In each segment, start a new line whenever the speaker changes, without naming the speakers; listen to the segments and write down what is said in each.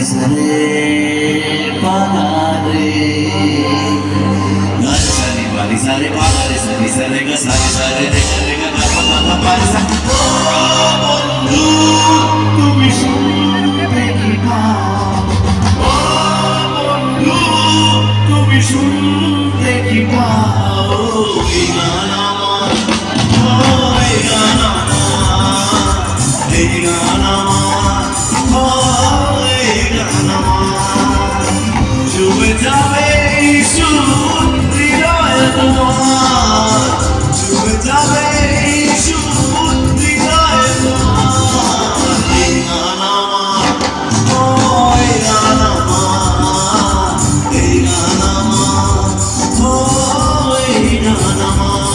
sare pagare sare pari sare pagare sare sare ga sare sare re ga ga pa pa pari sa বন্ধু তুমি শুনতে কি পাও ও বন্ধু তুমি শুনতে কি পাও এই গান আমার এই গান আমার এই গান আমার এই গান আমার ডুবে যাবে সুর হৃদয় তোমার ডুবে যাবে সুর হৃদয় তোমার এই গান আমার এই গান আমার এই গান আমার এই গান আমার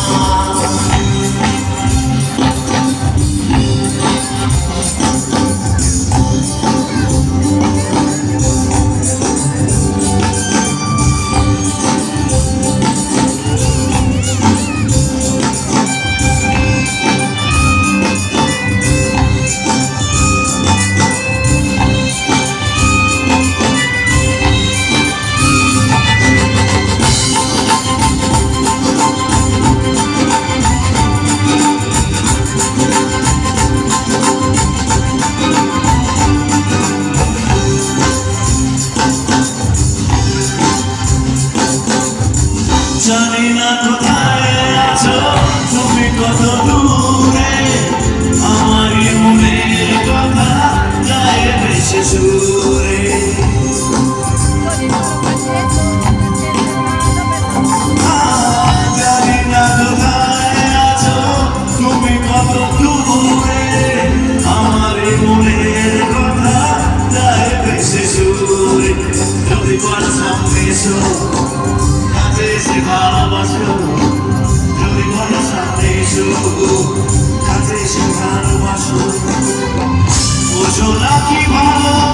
জানি না কোথায় আছো তুমি কত দূরে আমার মনের কথা যায় ভেসে সুরে জানি না কোথায় আছো তুমি কত দূরে আমার মনের কথা যায় ভেসে সুরে যদি বড় সামনে এসো কাছে ভালোবাসো যদি বড় সামনে এসো কাছে ভালোবাসো বোঝো না কি ভালো